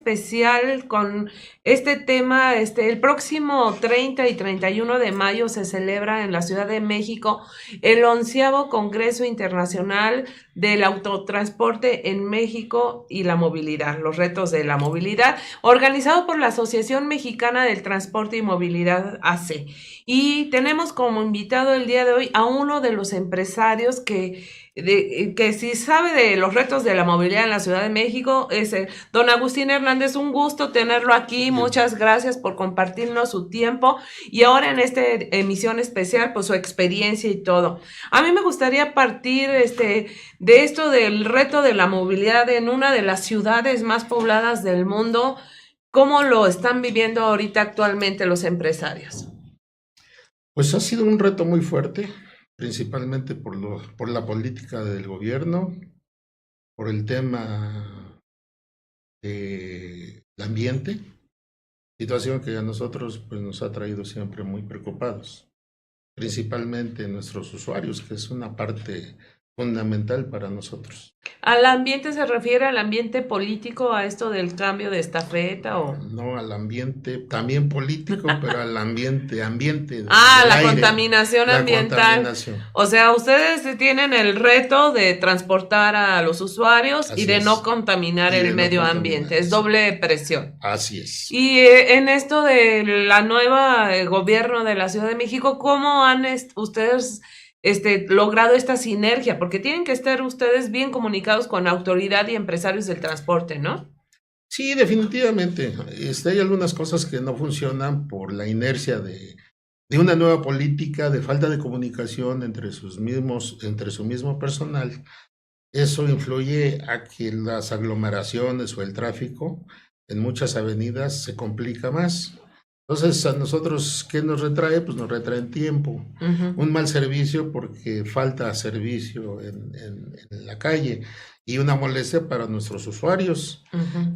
especial con este tema. El próximo 30 y 31 de mayo se celebra en la Ciudad de México el 11º Congreso Internacional del Autotransporte en México y la Movilidad, los retos de la movilidad, organizado por la Asociación Mexicana del Transporte y Movilidad AC. Y tenemos como invitado el día de hoy a uno de los empresarios que si sabe de los retos de la movilidad en la Ciudad de México, es don Agustín Hernández. Un gusto tenerlo aquí. Muchas gracias por compartirnos su tiempo y ahora en esta emisión especial, pues su experiencia y todo. A mí me gustaría partir de esto del reto de la movilidad en una de las ciudades más pobladas del mundo. ¿Cómo lo están viviendo ahorita actualmente los empresarios? Pues ha sido un reto muy fuerte, principalmente por la política del gobierno, por el tema del ambiente, situación que a nosotros pues, nos ha traído siempre muy preocupados, principalmente nuestros usuarios, que es una parte fundamental para nosotros. ¿Al ambiente se refiere al ambiente político, a esto del cambio de estafeta o...? No, al ambiente, también político, pero al ambiente la aire, contaminación ambiental. Contaminación. O sea, ustedes tienen el reto de transportar a los usuarios y de no contaminar el medio ambiente. Es doble presión. Así es. Y en esto de la nueva gobierno de la Ciudad de México, ¿cómo han ustedes logrado esta sinergia? Porque tienen que estar ustedes bien comunicados con autoridad y empresarios del transporte, ¿no? Sí, definitivamente. Hay algunas cosas que no funcionan por la inercia de una nueva política, de falta de comunicación entre su mismo personal. Eso influye a que las aglomeraciones o el tráfico en muchas avenidas se complica más. Entonces, a nosotros, ¿qué nos retrae? Pues nos retrae en tiempo. Un mal servicio porque falta servicio en la calle y una molestia para nuestros usuarios.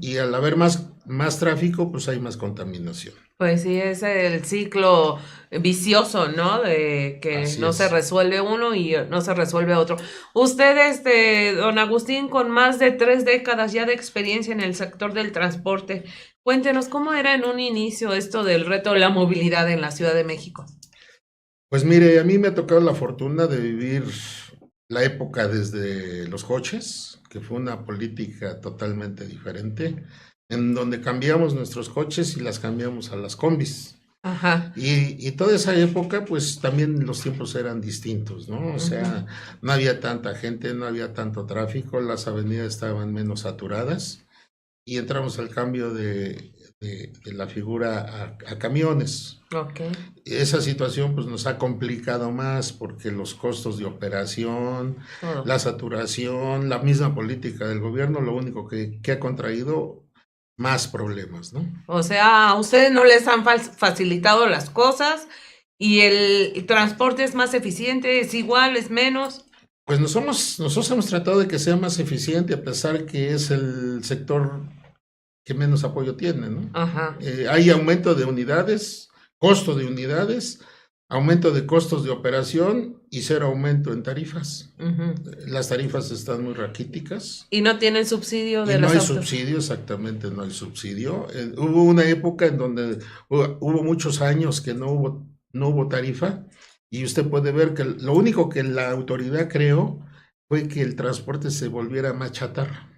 Y al haber más tráfico, pues hay más contaminación. Pues sí, es el ciclo vicioso, ¿no? De que Así no es. se resuelve uno y no se resuelve otro. Usted, don Agustín, con más de 3 décadas ya de experiencia en el sector del transporte, cuéntenos cómo era en un inicio esto del reto de la movilidad en la Ciudad de México. Pues mire, a mí me ha tocado la fortuna de vivir la época desde los coches, que fue una política totalmente diferente, en donde cambiamos nuestros coches y las cambiamos a las combis. Ajá. Y toda esa época, pues también los tiempos eran distintos, ¿no? O sea, no había tanta gente, no había tanto tráfico, las avenidas estaban menos saturadas y entramos al cambio de la figura a camiones. Okay. Esa situación pues nos ha complicado más porque los costos de operación, la saturación, la misma política del gobierno, lo único que ha contraído más problemas, ¿no? O sea, a ustedes no les han facilitado las cosas y el transporte es más eficiente, es igual, es menos. Pues nosotros hemos tratado de que sea más eficiente a pesar que es el sector que menos apoyo tiene, ¿no? Ajá. Hay aumento de unidades, costo de unidades, aumento de costos de operación y cero aumento en tarifas. Las tarifas están muy raquíticas. Y no tienen subsidio de las las autos. No hay subsidio, exactamente, no hay subsidio. Hubo una época en donde hubo muchos años que no hubo tarifa y usted puede ver que lo único que la autoridad creó fue que el transporte se volviera más chatarra.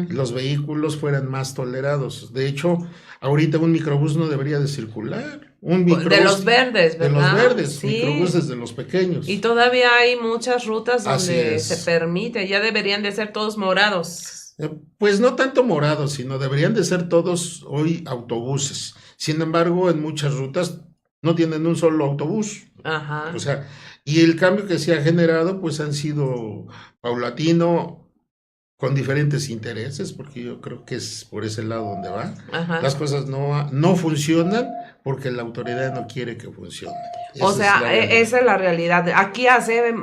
Los vehículos fueran más tolerados. De hecho, ahorita un microbús no debería de circular. De los verdes, ¿verdad? De los verdes, sí. Microbuses de los pequeños. Y todavía hay muchas rutas donde se permite, ya deberían de ser todos morados. Pues no tanto morados, sino deberían de ser todos hoy autobuses. Sin embargo, en muchas rutas no tienen un solo autobús. Ajá. O sea, y el cambio que se ha generado, pues han sido paulatino, con diferentes intereses, porque yo creo que es por ese lado donde va. Ajá. Las cosas no funcionan porque la autoridad no quiere que funcionen. Esa es la realidad. Aquí hace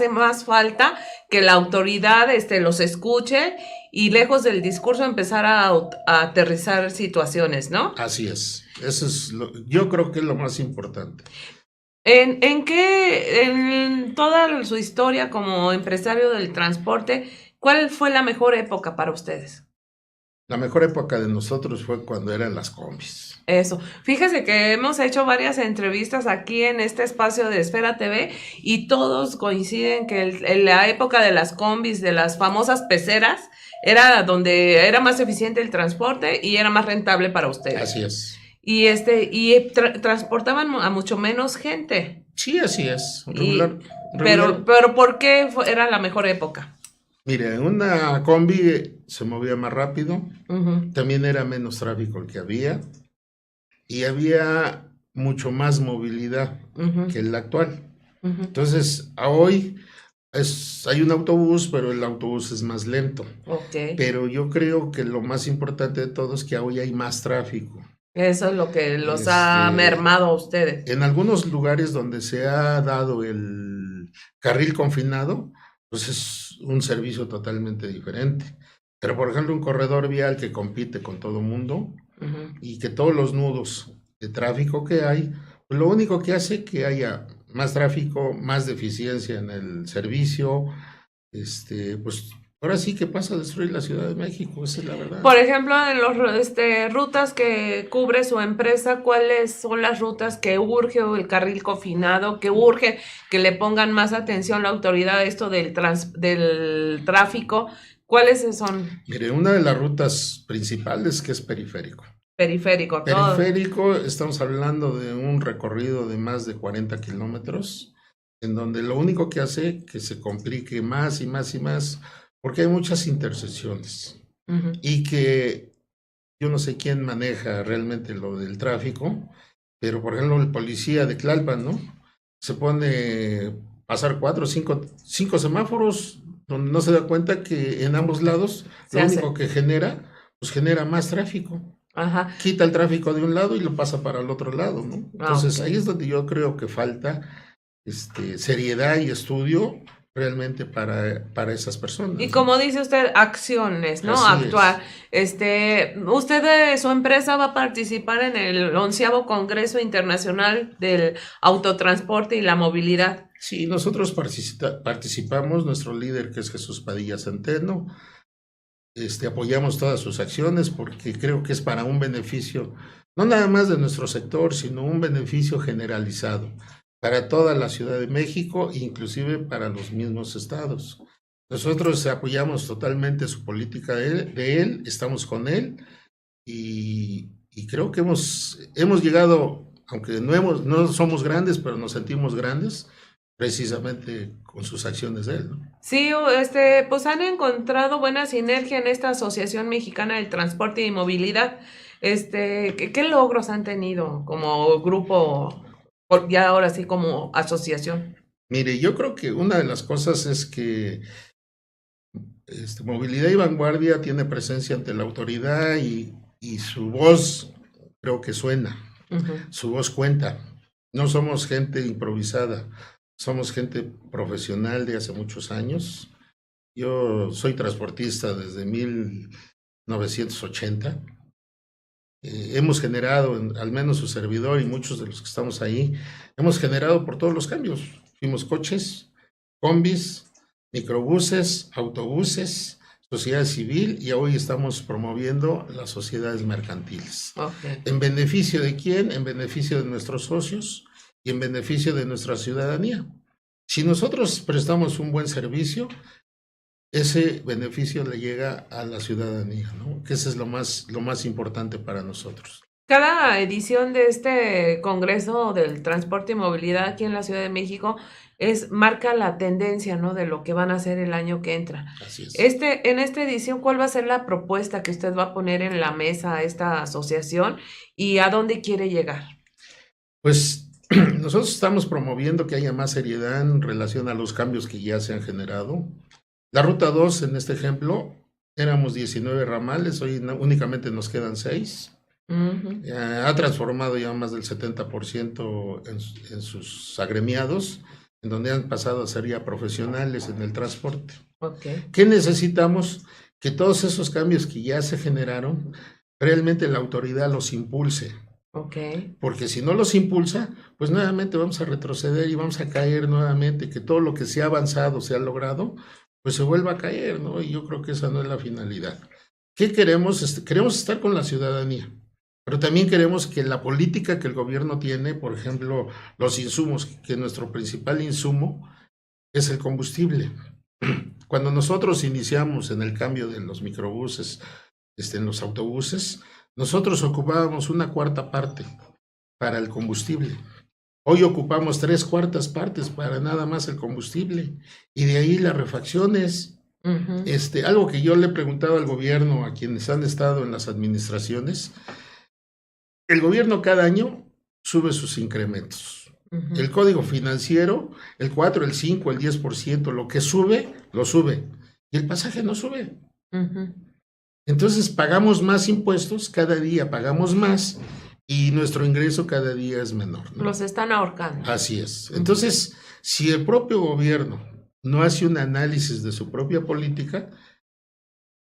más falta que la autoridad los escuche y lejos del discurso empezar a aterrizar situaciones, ¿no? Así es. Eso es yo creo que es lo más importante. En toda su historia como empresario del transporte, ¿cuál fue la mejor época para ustedes? La mejor época de nosotros fue cuando eran las combis. Eso. Fíjese que hemos hecho varias entrevistas aquí en este espacio de Esfera TV y todos coinciden que en la época de las combis, de las famosas peceras, era donde era más eficiente el transporte y era más rentable para ustedes. Así es. Y transportaban a mucho menos gente. Sí, así es. Pero ¿por qué era la mejor época? Mire, en una combi se movía más rápido, Uh-huh. también era menos tráfico el que había y había mucho más movilidad Uh-huh. que el actual. Uh-huh. Entonces, a hoy hay un autobús, pero el autobús es más lento. Okay. Pero yo creo que lo más importante de todo es que hoy hay más tráfico. Eso es lo que los ha mermado a ustedes. En algunos lugares donde se ha dado el carril confinado, pues es un servicio totalmente diferente. Pero, por ejemplo, un corredor vial que compite con todo el mundo Uh-huh. y que todos los nudos de tráfico que hay, pues lo único que hace que haya más tráfico, más deficiencia en el servicio, pues ahora sí que pasa a destruir la Ciudad de México, esa es la verdad. Por ejemplo, en los rutas que cubre su empresa, ¿cuáles son las rutas que urge o el carril confinado, que urge que le pongan más atención la autoridad a esto del tráfico? ¿Cuáles son? Mire, una de las rutas principales que es periférico. Periférico, Periférico, estamos hablando de un recorrido de más de 40 kilómetros, en donde lo único que hace que se complique más y más y más, porque hay muchas intersecciones. Uh-huh. Y que yo no sé quién maneja realmente lo del tráfico, pero por ejemplo el policía de Tlalpan, ¿no? Se pone a pasar 4 o 5 semáforos donde no se da cuenta que en ambos lados lo único que genera, pues genera más tráfico. Ajá. Quita el tráfico de un lado y lo pasa para el otro lado, ¿no? Entonces ahí es donde yo creo que falta seriedad y estudio realmente para esas personas. Y como dice usted, acciones, ¿no? Así actuar. Usted su empresa va a participar en el 11º Congreso Internacional del Autotransporte y la Movilidad. Sí, nosotros participamos, nuestro líder que es Jesús Padilla Centeno, apoyamos todas sus acciones porque creo que es para un beneficio, no nada más de nuestro sector, sino un beneficio generalizado para toda la Ciudad de México, inclusive para los mismos estados. Nosotros apoyamos totalmente su política de él, estamos con él y creo que hemos llegado, aunque no somos grandes, pero nos sentimos grandes, precisamente con sus acciones de él, ¿no? Sí, pues han encontrado buena sinergia en esta Asociación Mexicana del Transporte y Movilidad. ¿Qué logros han tenido como grupo, ya ahora sí como asociación? Mire, yo creo que una de las cosas es que Movilidad y Vanguardia tiene presencia ante la autoridad y su voz creo que suena, su voz cuenta. No somos gente improvisada, somos gente profesional de hace muchos años. Yo soy transportista desde 1980. Hemos generado, al menos su servidor y muchos de los que estamos ahí, hemos generado por todos los cambios. Fuimos coches, combis, microbuses, autobuses, sociedad civil y hoy estamos promoviendo las sociedades mercantiles. Okay. ¿En beneficio de quién? En beneficio de nuestros socios y en beneficio de nuestra ciudadanía. Si nosotros prestamos un buen servicio, ese beneficio le llega a la ciudadanía, ¿no? Que eso es lo más importante para nosotros. Cada edición de este Congreso del Transporte y Movilidad aquí en la Ciudad de México marca la tendencia, ¿no? De lo que van a hacer el año que entra. Así es. En esta edición, ¿cuál va a ser la propuesta que usted va a poner en la mesa a esta asociación y a dónde quiere llegar? Pues nosotros estamos promoviendo que haya más seriedad en relación a los cambios que ya se han generado. La Ruta 2, en este ejemplo, éramos 19 ramales, hoy únicamente nos quedan 6. Uh-huh. Ha transformado ya más del 70% en sus agremiados, en donde han pasado a ser ya profesionales en el transporte. Okay. ¿Qué necesitamos? Que todos esos cambios que ya se generaron, realmente la autoridad los impulse. Okay. Porque si no los impulsa, pues nuevamente vamos a retroceder y vamos a caer nuevamente, que todo lo que se ha avanzado, se ha logrado, pues se vuelva a caer, ¿no? Y yo creo que esa no es la finalidad. ¿Qué queremos? Queremos estar con la ciudadanía, pero también queremos que la política que el gobierno tiene, por ejemplo, los insumos, que nuestro principal insumo es el combustible. Cuando nosotros iniciamos en el cambio de los microbuses, en los autobuses, nosotros ocupábamos una cuarta parte para el combustible. Hoy ocupamos 3/4 partes para nada más el combustible, y de ahí las refacciones. Algo que yo le he preguntado al gobierno, a quienes han estado en las administraciones, el gobierno cada año sube sus incrementos. El código financiero, el 4, el 5, el 10%, lo que sube, lo sube. Y el pasaje no sube. Entonces pagamos más impuestos, cada día pagamos más, y nuestro ingreso cada día es menor, ¿no? Los están ahorcando. Así es. Entonces, si el propio gobierno no hace un análisis de su propia política,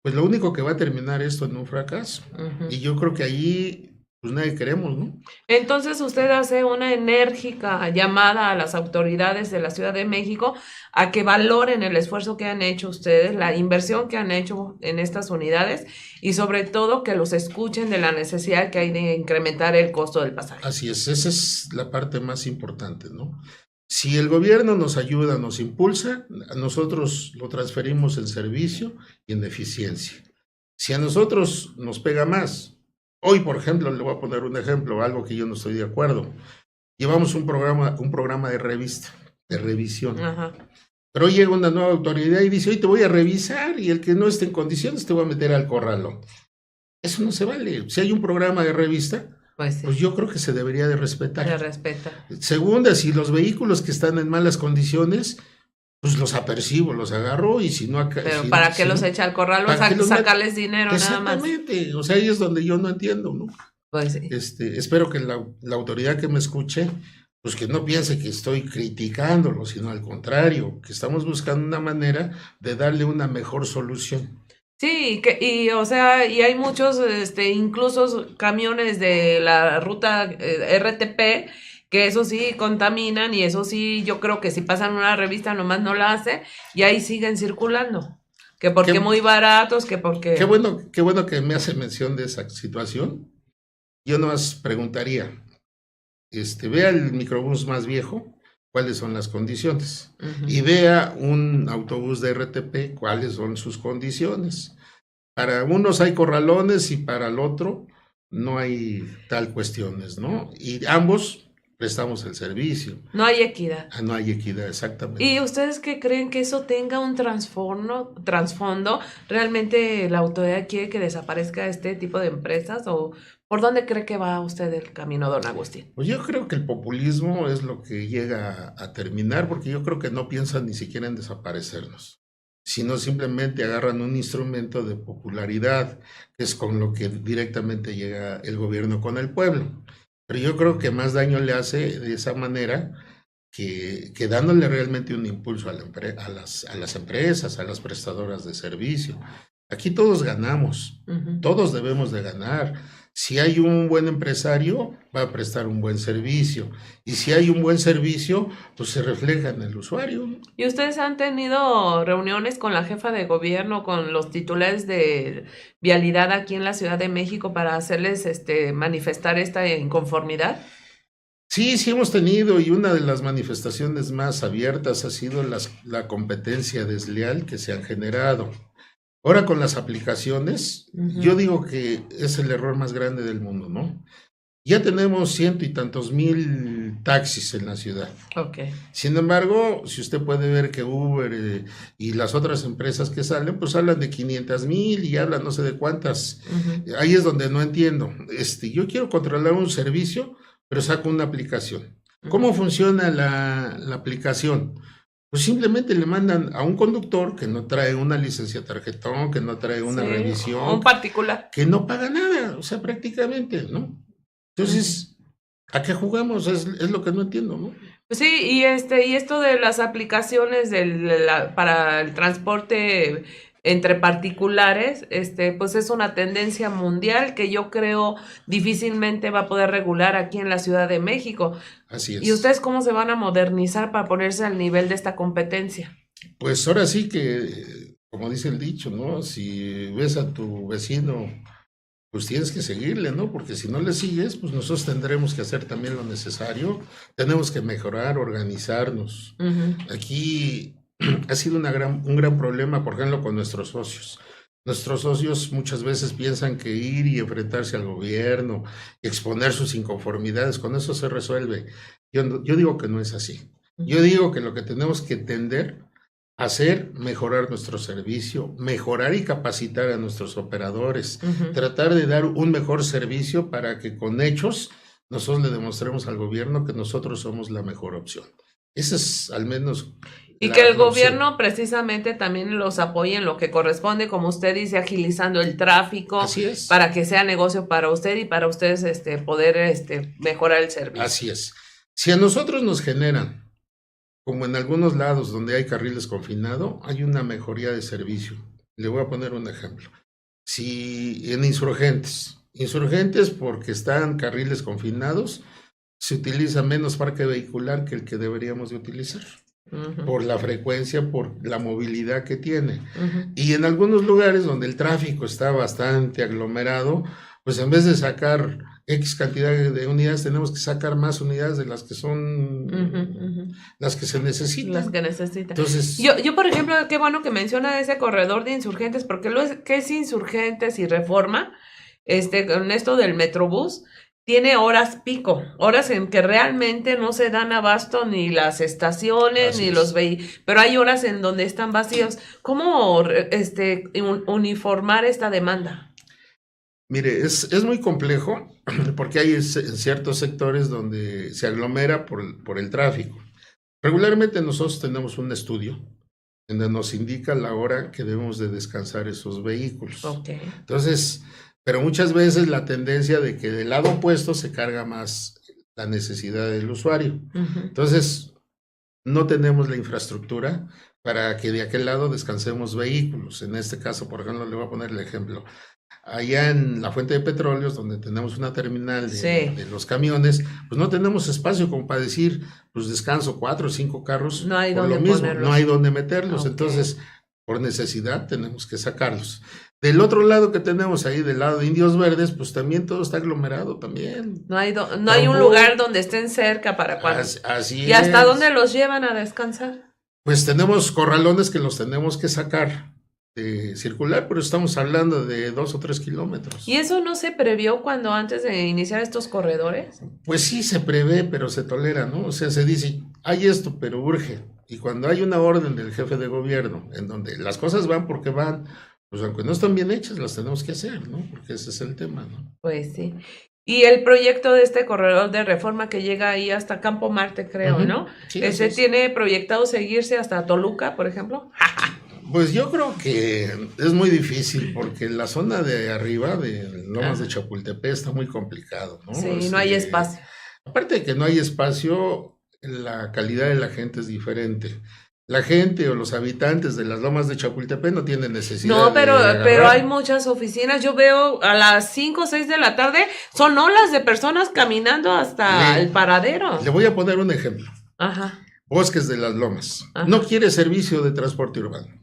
pues lo único que va a terminar esto en un fracaso. Y yo creo que ahí pues nadie queremos, ¿no? Entonces usted hace una enérgica llamada a las autoridades de la Ciudad de México a que valoren el esfuerzo que han hecho ustedes, la inversión que han hecho en estas unidades, y sobre todo que los escuchen de la necesidad que hay de incrementar el costo del pasaje. Así es, esa es la parte más importante, ¿no? Si el gobierno nos ayuda, nos impulsa, nosotros lo transferimos en servicio y en eficiencia. Si a nosotros nos pega más, hoy, por ejemplo, le voy a poner un ejemplo, algo que yo no estoy de acuerdo. Llevamos un programa de revisión. Pero hoy llega una nueva autoridad y dice, hoy te voy a revisar, y el que no esté en condiciones te voy a meter al corralón. Eso no se vale. Si hay un programa de revista, pues yo creo que se debería de respetar. Se respeta. Segunda, si los vehículos que están en malas condiciones, pues los apercibo, los agarro, y si no... Pero ¿para qué los echa al corral? Sacarles dinero nada más. Exactamente, o sea, ahí es donde yo no entiendo, ¿no? Pues sí. Espero que la autoridad que me escuche, pues que no piense que estoy criticándolo, sino al contrario, que estamos buscando una manera de darle una mejor solución. Sí, y hay muchos, incluso camiones de la ruta RTP, que eso sí contaminan, y eso sí, yo creo que si pasan una revista nomás no la hace, y ahí siguen circulando. Que porque muy baratos, que porque... Qué bueno que me hace mención de esa situación. Yo nomás preguntaría, vea el microbús más viejo, cuáles son las condiciones, y vea un autobús de RTP, cuáles son sus condiciones. Para unos hay corralones y para el otro no hay tal cuestiones, ¿no? Y ambos prestamos el servicio. No hay equidad. No hay equidad, exactamente. ¿Y ustedes qué creen que eso tenga un trasfondo? ¿Realmente la autoridad quiere que desaparezca este tipo de empresas, o por dónde cree que va usted el camino, don Agustín? Pues yo creo que el populismo es lo que llega a terminar, porque yo creo que no piensan ni siquiera en desaparecernos, sino simplemente agarran un instrumento de popularidad, que es con lo que directamente llega el gobierno con el pueblo. Pero yo creo que más daño le hace de esa manera que dándole realmente un impulso a las empresas, a las prestadoras de servicio. Aquí todos ganamos, todos debemos de ganar. Si hay un buen empresario, va a prestar un buen servicio. Y si hay un buen servicio, pues se refleja en el usuario. ¿Y ustedes han tenido reuniones con la jefa de gobierno, con los titulares de vialidad aquí en la Ciudad de México, para hacerles manifestar esta inconformidad? Sí, hemos tenido, y una de las manifestaciones más abiertas ha sido la competencia desleal que se han generado. Ahora con las aplicaciones, yo digo que es el error más grande del mundo, ¿no? Ya tenemos 100 y tantos mil taxis en la ciudad. Okay. Sin embargo, si usted puede ver que Uber y las otras empresas que salen, pues hablan de 500,000 y hablan no sé de cuántas. Ahí es donde no entiendo. Yo quiero controlar un servicio, pero saco una aplicación. ¿Cómo funciona la aplicación? Pues simplemente le mandan a un conductor que no trae una licencia tarjetón, que no trae una revisión. Un particular. Que no paga nada, o sea, prácticamente, ¿no? Entonces, ¿a qué jugamos? Es lo que no entiendo, ¿no? Pues sí, y esto de las aplicaciones para el transporte entre particulares, pues es una tendencia mundial que yo creo difícilmente va a poder regular aquí en la Ciudad de México. Así es. ¿Y ustedes cómo se van a modernizar para ponerse al nivel de esta competencia? Pues ahora sí que como dice el dicho, ¿no? Si ves a tu vecino, pues tienes que seguirle, ¿no? Porque si no le sigues, pues nosotros tendremos que hacer también lo necesario. Tenemos que mejorar, organizarnos. Aquí ha sido un gran problema, por ejemplo, con nuestros socios. Nuestros socios muchas veces piensan que ir y enfrentarse al gobierno, exponer sus inconformidades, con eso se resuelve. Yo digo que no es así. Yo digo que lo que tenemos que tender hacer, mejorar nuestro servicio, mejorar y capacitar a nuestros operadores, tratar de dar un mejor servicio para que con hechos nosotros le demostremos al gobierno que nosotros somos la mejor opción. Esa es al menos... Y que el gobierno precisamente también los apoye en lo que corresponde, como usted dice, agilizando el tráfico. Así es. Para que sea negocio para usted y para ustedes poder mejorar el servicio. Así es. Si a nosotros nos generan, como en algunos lados donde hay carriles confinados, hay una mejoría de servicio. Le voy a poner un ejemplo. Si en insurgentes porque están carriles confinados, se utiliza menos parque vehicular que el que deberíamos de utilizar. Por la frecuencia, por la movilidad que tiene. Y en algunos lugares donde el tráfico está bastante aglomerado, pues en vez de sacar X cantidad de unidades, tenemos que sacar más unidades de las que son las que se necesitan. Las que necesitan. Entonces, yo, por ejemplo, qué bueno que menciona ese corredor de insurgentes, porque que es Insurgentes y Reforma, con esto del Metrobús, tiene horas pico, horas en que realmente no se dan abasto ni las estaciones, ni los vehículos, pero hay horas en donde están vacíos. ¿Cómo uniformar esta demanda? Mire, es muy complejo porque hay ciertos sectores donde se aglomera por el tráfico. Regularmente nosotros tenemos un estudio donde nos indica la hora que debemos de descansar esos vehículos. Entonces, pero muchas veces la tendencia de que del lado opuesto se carga más la necesidad del usuario. Entonces, no tenemos la infraestructura para que de aquel lado descansemos vehículos. En este caso, por ejemplo, le voy a poner el ejemplo. Allá en la Fuente de Petróleos, donde tenemos una terminal de los camiones, pues no tenemos espacio como para decir, pues descanso 4 o 5 carros. No hay por donde lo mismo, ponerlos. no hay donde meterlos. Entonces, por necesidad tenemos que sacarlos. Del otro lado que tenemos ahí, del lado de Indios Verdes, pues también todo está aglomerado también. No hay un lugar donde estén cerca para cuando. Así ¿Y hasta dónde los llevan a descansar? Pues tenemos corralones que los tenemos que sacar de circular, pero estamos hablando de 2 o 3 kilómetros. ¿Y eso no se previó cuando antes de iniciar estos corredores? Pues sí se prevé, pero se tolera, ¿no? O sea, se dice, hay esto, pero urge. Y cuando hay una orden del jefe de gobierno, en donde las cosas van porque van, pues aunque no están bien hechas, las tenemos que hacer, ¿no? Porque ese es el tema, ¿no? Pues sí. Y el proyecto de este corredor de reforma que llega ahí hasta Campo Marte, creo, ¿no? Sí, ¿Ese tiene proyectado seguirse hasta Toluca, por ejemplo? Pues yo creo que es muy difícil porque la zona de arriba de Lomas de Chapultepec está muy complicado, ¿no? Sí, no hay espacio. Aparte de que no hay espacio, la calidad de la gente es diferente. La gente o los habitantes de las Lomas de Chapultepec no tienen necesidad. No, pero hay muchas oficinas. Yo veo a las 5 o 6 de la tarde, son olas de personas caminando hasta el paradero. Le voy a poner un ejemplo. Bosques de las Lomas. No quiere servicio de transporte urbano.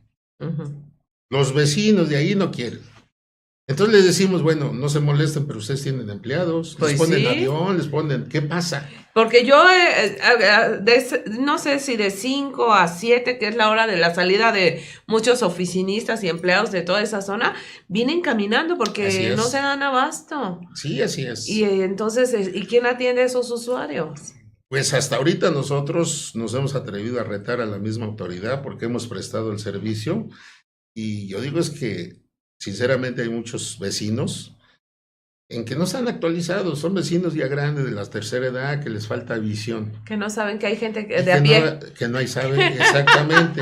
Los vecinos de ahí no quieren. Entonces les decimos, bueno, no se molesten, pero ustedes tienen empleados, pues les ponen avión, les ponen, ¿qué pasa? Porque yo, no sé si de 5 a 7, que es la hora de la salida de muchos oficinistas y empleados de toda esa zona, vienen caminando porque no se dan abasto. Sí, así es. Y entonces, ¿y quién atiende a esos usuarios? Pues hasta ahorita nosotros nos hemos atrevido a retar a la misma autoridad porque hemos prestado el servicio y yo digo es que sinceramente hay muchos vecinos en que no están actualizados, son vecinos ya grandes de la tercera edad que les falta visión. Que no saben que hay gente de a pie. Que no hay saben, exactamente.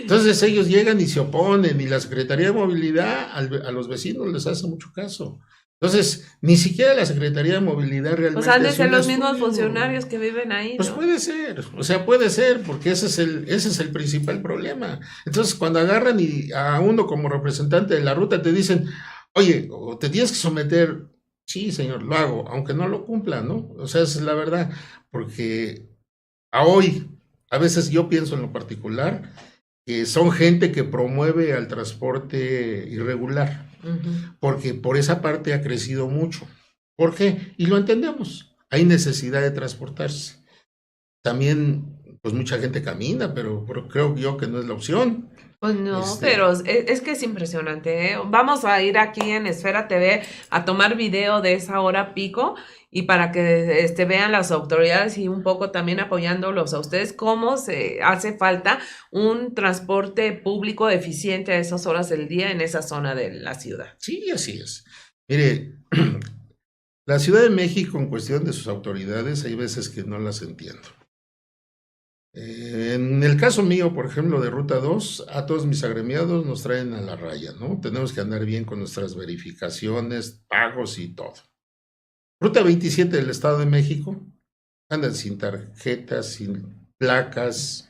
Entonces ellos llegan y se oponen y la Secretaría de Movilidad a los vecinos les hace mucho caso. Entonces, ni siquiera la Secretaría de Movilidad realmente. Pues han de ser los mismos funcionarios que viven ahí, ¿no? Pues puede ser, o sea, puede ser, porque ese es el principal problema. Entonces, cuando agarran y a uno como representante de la ruta te dicen, oye, te tienes que someter, sí, señor, lo hago, aunque no lo cumpla, ¿no? O sea, esa es la verdad, porque a veces yo pienso en lo particular, que son gente que promueve al transporte irregular, porque por esa parte ha crecido mucho. ¿Por qué? Y lo entendemos. Hay necesidad de transportarse. También, pues mucha gente camina, pero creo yo que no es la opción. Pues no, pero es que es impresionante, ¿eh? Vamos a ir aquí en Esfera TV a tomar video de esa hora pico y para que vean las autoridades y un poco también apoyándolos a ustedes cómo se hace falta un transporte público eficiente a esas horas del día en esa zona de la ciudad. Sí, así es. Mire, la Ciudad de México, en cuestión de sus autoridades, hay veces que no las entiendo. En el caso mío, por ejemplo, de Ruta 2, a todos mis agremiados nos traen a la raya, ¿no? Tenemos que andar bien con nuestras verificaciones, pagos y todo. Ruta 27 del Estado de México, andan sin tarjetas, sin placas,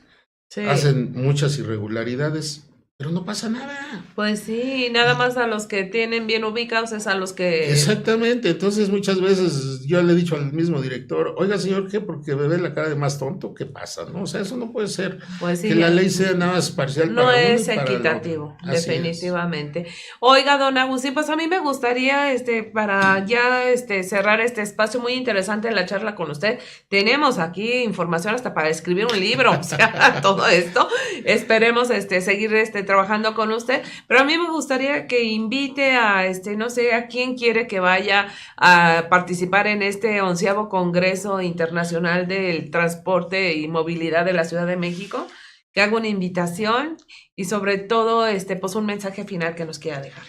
sí, hacen muchas irregularidades, pero no pasa nada. Pues sí, nada más a los que tienen bien ubicados es a los que... Exactamente, entonces muchas veces yo le he dicho al mismo director, oiga señor, ¿qué? Porque me ve la cara de más tonto, ¿qué pasa? ¿No? O sea, eso no puede ser, pues sí, que la ley sea nada más parcial no para es uno y para equitativo, definitivamente. Oiga, don Agustín, pues a mí me gustaría, para ya cerrar este espacio muy interesante en la charla con usted, tenemos aquí información hasta para escribir un libro, o sea, todo esto, esperemos seguir trabajando con usted, pero a mí me gustaría que invite a, no sé, a quién quiere que vaya a participar en este 11º Congreso Internacional del Transporte y Movilidad de la Ciudad de México, que haga una invitación y sobre todo, pues un mensaje final que nos quiera dejar.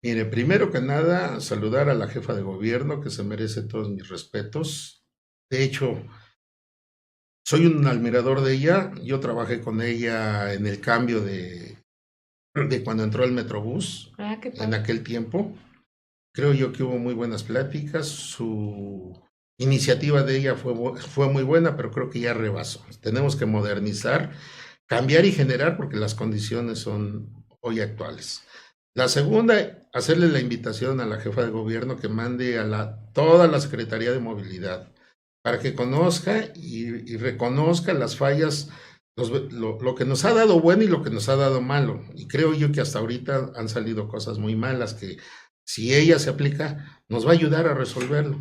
Mire, primero que nada, saludar a la jefa de gobierno, que se merece todos mis respetos. De hecho, soy un admirador de ella. Yo trabajé con ella en el cambio de cuando entró el Metrobús, en aquel tiempo. Creo yo que hubo muy buenas pláticas. Su iniciativa de ella fue muy buena, pero creo que ya rebasó. Tenemos que modernizar, cambiar y generar, porque las condiciones son hoy actuales. La segunda, hacerle la invitación a la jefa de gobierno que mande a toda la Secretaría de Movilidad para que conozca y reconozca las fallas, lo que nos ha dado bueno y lo que nos ha dado malo. Y creo yo que hasta ahorita han salido cosas muy malas que si ella se aplica, nos va a ayudar a resolverlo.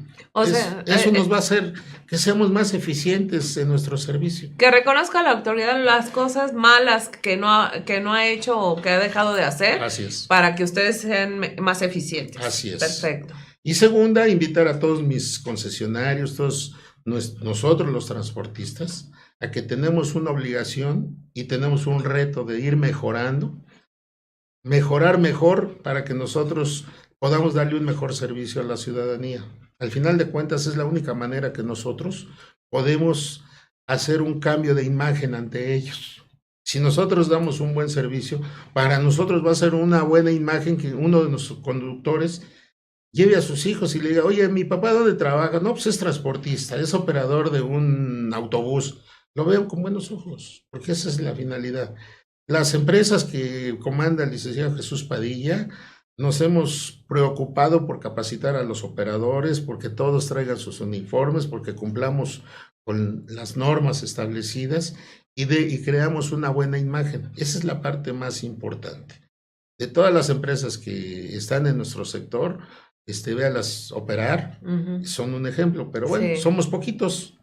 Eso nos va a hacer que seamos más eficientes en nuestro servicio. Que reconozca la autoridad las cosas malas que no ha hecho o que ha dejado de hacer. Así es. Para que ustedes sean más eficientes. Así es. Perfecto. Y segunda, invitar a todos mis concesionarios, todos nosotros los transportistas, a que tenemos una obligación y tenemos un reto de ir mejorar mejor para que nosotros podamos darle un mejor servicio a la ciudadanía. Al final de cuentas es la única manera que nosotros podemos hacer un cambio de imagen ante ellos. Si nosotros damos un buen servicio, para nosotros va a ser una buena imagen que uno de nuestros conductores lleve a sus hijos y le diga, oye, ¿mi papá dónde trabaja? No, pues es transportista, es operador de un autobús. Lo veo con buenos ojos, porque esa es la finalidad. Las empresas que comanda el licenciado Jesús Padilla, nos hemos preocupado por capacitar a los operadores, porque todos traigan sus uniformes, porque cumplamos con las normas establecidas y creamos una buena imagen. Esa es la parte más importante. De todas las empresas que están en nuestro sector, véalas operar, son un ejemplo, pero bueno, sí, somos poquitos.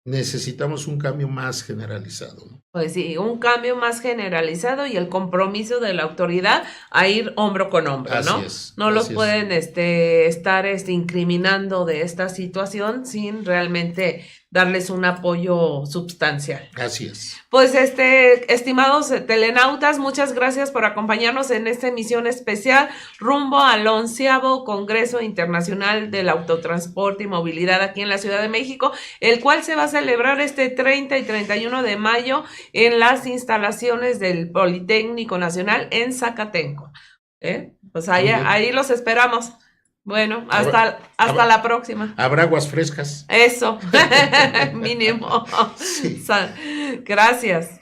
Necesitamos un cambio más generalizado. Pues sí, un cambio más generalizado y el compromiso de la autoridad a ir hombro con hombro, ¿no? Así es. No los pueden estar incriminando de esta situación sin realmente darles un apoyo substancial. Así es. Pues estimados telenautas, muchas gracias por acompañarnos en esta emisión especial rumbo al 11º Congreso Internacional del Autotransporte y Movilidad aquí en la Ciudad de México, el cual se va a celebrar 30 y 31 de mayo en las instalaciones del Politécnico Nacional en Zacatenco. Pues ahí los esperamos. Bueno, hasta la próxima. Habrá aguas frescas. Eso, mínimo. Sí. Gracias.